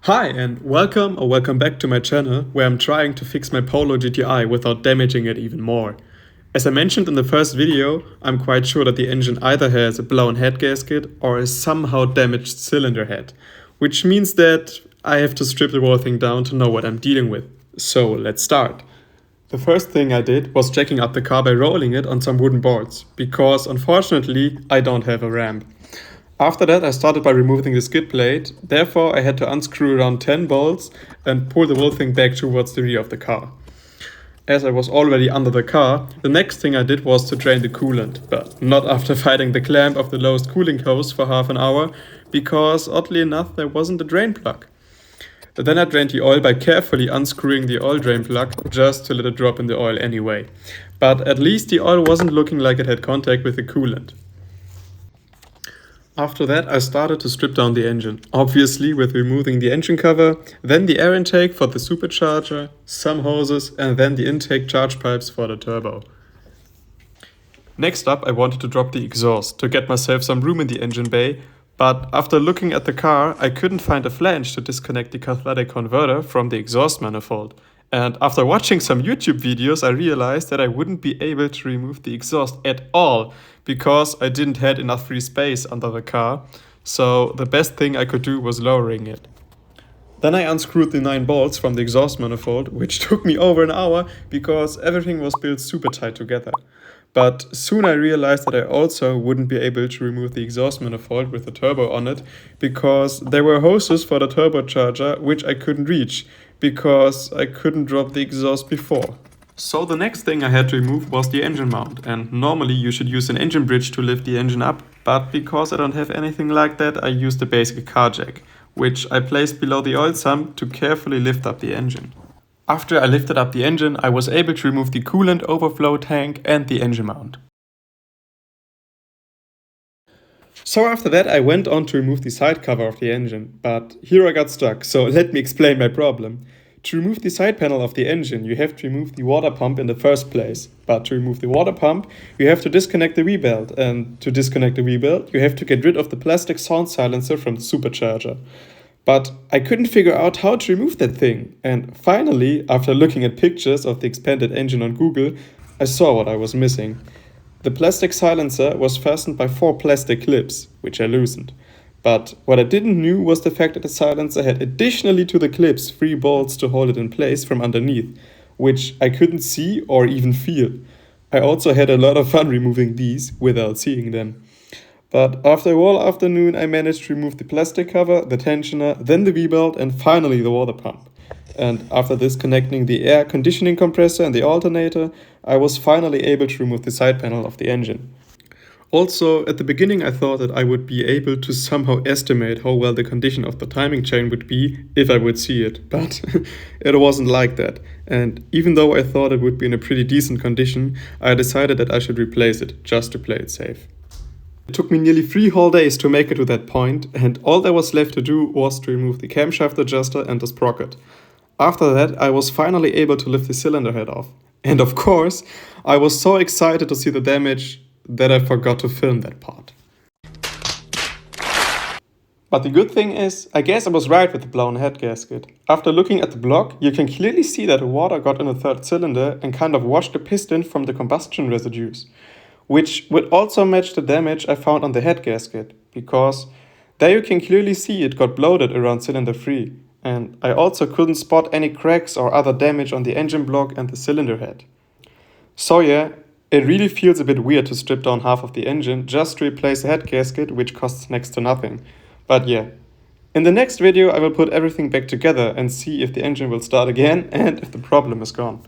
Hi and welcome back to my channel where I'm trying to fix my Polo GTI without damaging it even more. As I mentioned in the first video, I'm quite sure that the engine either has a blown head gasket or a somehow damaged cylinder head, which means that I have to strip the whole thing down to know what I'm dealing with. So let's start. The first thing I did was checking up the car by rolling it on some wooden boards, because unfortunately I don't have a ramp. After that I started by removing the skid plate, therefore I had to unscrew around 10 bolts and pull the whole thing back towards the rear of the car. As I was already under the car, the next thing I did was to drain the coolant, but not after fighting the clamp of the lowest cooling hose for half an hour, because oddly enough there wasn't a drain plug. Then I drained the oil by carefully unscrewing the oil drain plug just to let it drop in the oil anyway. But at least the oil wasn't looking like it had contact with the coolant. After that I started to strip down the engine, obviously with removing the engine cover, then the air intake for the supercharger, some hoses and then the intake charge pipes for the turbo. Next up I wanted to drop the exhaust to get myself some room in the engine bay, but after looking at the car I couldn't find a flange to disconnect the catalytic converter from the exhaust manifold. And after watching some YouTube videos I realized that I wouldn't be able to remove the exhaust at all because I didn't have enough free space under the car, so the best thing I could do was lowering it. Then I unscrewed the 9 bolts from the exhaust manifold, which took me over an hour because everything was built super tight together. But soon I realized that I also wouldn't be able to remove the exhaust manifold with the turbo on it because there were hoses for the turbocharger which I couldn't reach because I couldn't drop the exhaust before. So the next thing I had to remove was the engine mount, and normally you should use an engine bridge to lift the engine up, but because I don't have anything like that I used a basic car jack, which I placed below the oil sump to carefully lift up the engine. After I lifted up the engine, I was able to remove the coolant overflow tank and the engine mount. So after that I went on to remove the side cover of the engine, but here I got stuck, so let me explain my problem. To remove the side panel of the engine, you have to remove the water pump in the first place. But to remove the water pump, you have to disconnect the V-belt, and to disconnect the V-belt, you have to get rid of the plastic sound silencer from the supercharger. But I couldn't figure out how to remove that thing, and finally, after looking at pictures of the expanded engine on Google, I saw what I was missing. The plastic silencer was fastened by 4 plastic clips, which I loosened. But what I didn't know was the fact that the silencer had additionally to the clips 3 bolts to hold it in place from underneath, which I couldn't see or even feel. I also had a lot of fun removing these without seeing them. But after a whole afternoon I managed to remove the plastic cover, the tensioner, then the V-belt and finally the water pump. And after disconnecting the air conditioning compressor and the alternator, I was finally able to remove the side panel of the engine. Also, at the beginning I thought that I would be able to somehow estimate how well the condition of the timing chain would be if I would see it, but it wasn't like that. And even though I thought it would be in a pretty decent condition, I decided that I should replace it just to play it safe. It took me nearly 3 whole days to make it to that point, and all there was left to do was to remove the camshaft adjuster and the sprocket. After that, I was finally able to lift the cylinder head off. And of course, I was so excited to see the damage that I forgot to film that part. But the good thing is, I guess I was right with the blown head gasket. After looking at the block, you can clearly see that the water got in the third cylinder and kind of washed the piston from the combustion residues, which would also match the damage I found on the head gasket, because there you can clearly see it got bloated around cylinder 3, and I also couldn't spot any cracks or other damage on the engine block and the cylinder head. So yeah, it really feels a bit weird to strip down half of the engine just to replace a head gasket, which costs next to nothing. But yeah, in the next video I will put everything back together and see if the engine will start again and if the problem is gone.